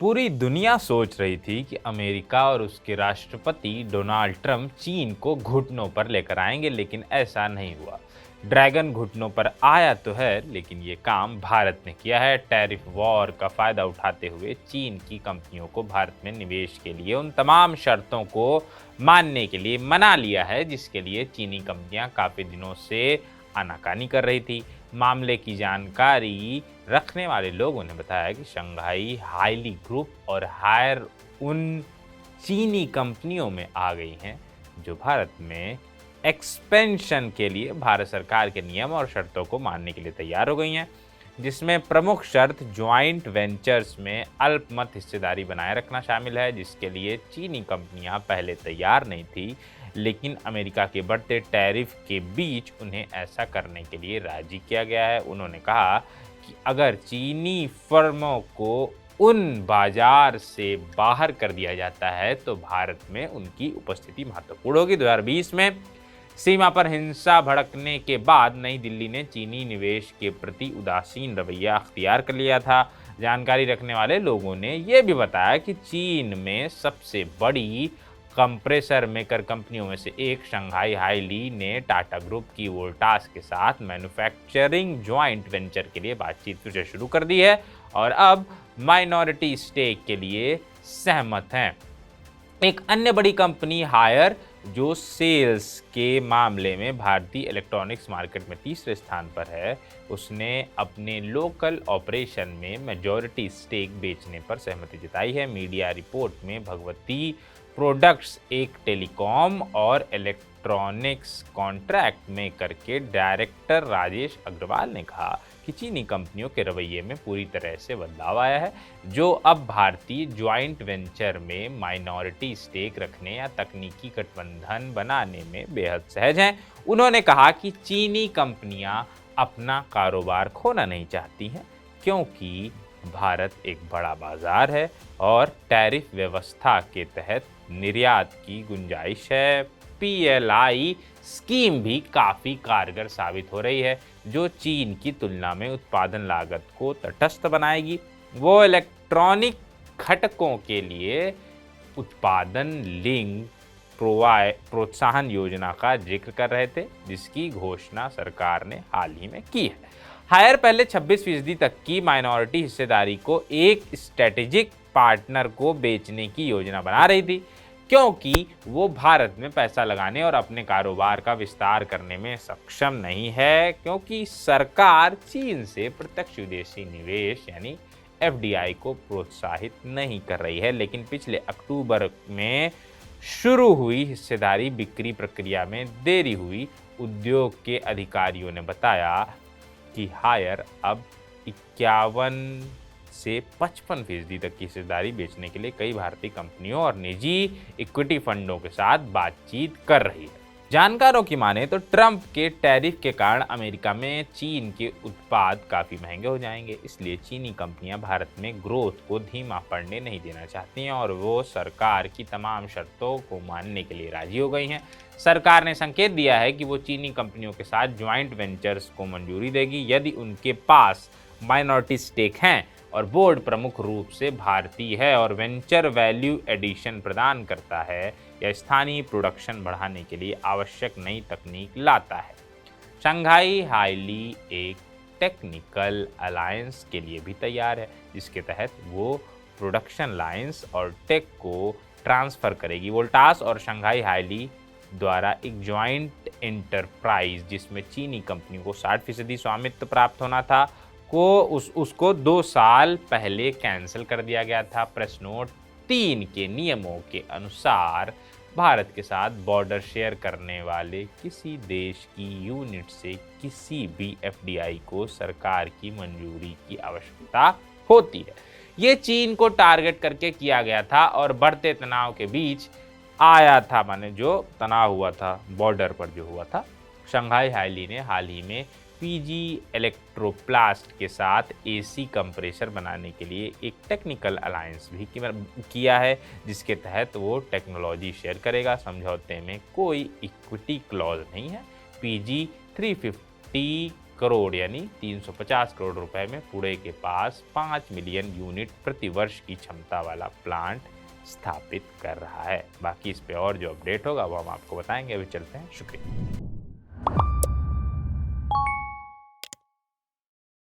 पूरी दुनिया सोच रही थी कि अमेरिका और उसके राष्ट्रपति डोनाल्ड ट्रंप चीन को घुटनों पर लेकर आएंगे, लेकिन ऐसा नहीं हुआ। ड्रैगन घुटनों पर आया तो है, लेकिन ये काम भारत ने किया है। टैरिफ वॉर का फायदा उठाते हुए चीन की कंपनियों को भारत में निवेश के लिए उन तमाम शर्तों को मानने के लिए मना लिया है, जिसके लिए चीनी कंपनियां काफी दिनों से आनाकानी कर रही थी। मामले की जानकारी रखने वाले लोगों ने बताया कि शंघाई हाईली ग्रुप और हायर उन चीनी कंपनियों में आ गई हैं जो भारत में एक्सपेंशन के लिए भारत सरकार के नियम और शर्तों को मानने के लिए तैयार हो गई हैं, जिसमें प्रमुख शर्त ज्वाइंट वेंचर्स में अल्पमत हिस्सेदारी बनाए रखना शामिल है, जिसके लिए चीनी कंपनियां पहले तैयार नहीं थी, लेकिन अमेरिका के बढ़ते टैरिफ के बीच उन्हें ऐसा करने के लिए राजी किया गया है। उन्होंने कहा कि अगर चीनी फर्मों को उन बाजार से बाहर कर दिया जाता है तो भारत में उनकी उपस्थिति महत्वपूर्ण होगी। 2020 में सीमा पर हिंसा भड़कने के बाद नई दिल्ली ने चीनी निवेश के प्रति उदासीन रवैया अख्तियार कर लिया था। जानकारी रखने वाले लोगों ने यह भी बताया कि चीन में सबसे बड़ी कंप्रेसर मेकर कंपनियों में से एक शंघाई हाईली ने टाटा ग्रुप की वोल्टास के साथ मैन्युफैक्चरिंग ज्वाइंट वेंचर के लिए बातचीत फिर से शुरू कर दी है और अब माइनॉरिटी स्टेक के लिए सहमत हैं। एक अन्य बड़ी कंपनी हायर, जो सेल्स के मामले में भारतीय इलेक्ट्रॉनिक्स मार्केट में तीसरे स्थान पर है, उसने अपने लोकल ऑपरेशन में मेजॉरिटी स्टेक बेचने पर सहमति जताई है। मीडिया रिपोर्ट में भगवती प्रोडक्ट्स, एक टेलीकॉम और इलेक्ट्रॉनिक्स कॉन्ट्रैक्ट मेकर के डायरेक्टर राजेश अग्रवाल ने कहा कि चीनी कंपनियों के रवैये में पूरी तरह से बदलाव आया है, जो अब भारतीय ज्वाइंट वेंचर में माइनॉरिटी स्टेक रखने या तकनीकी गठबंधन बनाने में बेहद सहज हैं। उन्होंने कहा कि चीनी कंपनियां अपना कारोबार खोना नहीं चाहती हैं, क्योंकि भारत एक बड़ा बाजार है और टैरिफ व्यवस्था के तहत निर्यात की गुंजाइश है। पीएलआई स्कीम भी काफ़ी कारगर साबित हो रही है, जो चीन की तुलना में उत्पादन लागत को तटस्थ बनाएगी। वो इलेक्ट्रॉनिक घटकों के लिए उत्पादन लिंक प्रोत्साहन योजना का जिक्र कर रहे थे, जिसकी घोषणा सरकार ने हाल ही में की है। हायर पहले 26% तक की माइनॉरिटी हिस्सेदारी को एक स्ट्रेटेजिक पार्टनर को बेचने की योजना बना रही थी, क्योंकि वो भारत में पैसा लगाने और अपने कारोबार का विस्तार करने में सक्षम नहीं है, क्योंकि सरकार चीन से प्रत्यक्ष विदेशी निवेश यानी एफडीआई को प्रोत्साहित नहीं कर रही है। लेकिन पिछले अक्टूबर में शुरू हुई हिस्सेदारी बिक्री प्रक्रिया में देरी हुई। उद्योग के अधिकारियों ने बताया कि हायर अब 51 से 55% तक की हिस्सेदारी बेचने के लिए कई भारतीय कंपनियों और निजी इक्विटी फंडों के साथ बातचीत कर रही है। जानकारों की माने तो ट्रंप के टैरिफ के कारण अमेरिका में चीन के उत्पाद काफ़ी महंगे हो जाएंगे, इसलिए चीनी कंपनियां भारत में ग्रोथ को धीमा पड़ने नहीं देना चाहती हैं और वो सरकार की तमाम शर्तों को मानने के लिए राजी हो गई हैं। सरकार ने संकेत दिया है कि वो चीनी कंपनियों के साथ ज्वाइंट वेंचर्स को मंजूरी देगी यदि उनके पास माइनॉरिटी स्टेक हैं और बोर्ड प्रमुख रूप से भारतीय है और वेंचर वैल्यू एडिशन प्रदान करता है या स्थानीय प्रोडक्शन बढ़ाने के लिए आवश्यक नई तकनीक लाता है। शंघाई हाईली एक टेक्निकल अलायंस के लिए भी तैयार है, जिसके तहत वो प्रोडक्शन लाइंस और टेक को ट्रांसफर करेगी। वोल्टास और शंघाई हाईली द्वारा एक ज्वाइंट एंटरप्राइज, जिसमें चीनी कंपनी को 60% स्वामित्व प्राप्त होना था, उसको 2 साल पहले कैंसिल कर दिया गया था। प्रेस नोट 3 के नियमों के अनुसार भारत के साथ बॉर्डर शेयर करने वाले किसी देश की यूनिट से किसी भी एफडीआई को सरकार की मंजूरी की आवश्यकता होती है। ये चीन को टारगेट करके किया गया था और बढ़ते तनाव के बीच आया था, माने जो तनाव हुआ था बॉर्डर पर जो हुआ था। शंघाई हाईली ने हाल ही में पीजी इलेक्ट्रोप्लास्ट के साथ एसी कंप्रेसर बनाने के लिए एक टेक्निकल अलायंस भी किया है, जिसके तहत वो टेक्नोलॉजी शेयर करेगा। समझौते में कोई इक्विटी क्लॉज नहीं है। पीजी 350 करोड़ यानी 350 करोड़ रुपए में पुणे के पास 5 मिलियन यूनिट प्रति वर्ष की क्षमता वाला प्लांट स्थापित कर रहा है। बाकी इस पे और जो अपडेट होगा वो हम आपको बताएंगे। अभी चलते हैं, शुक्रिया।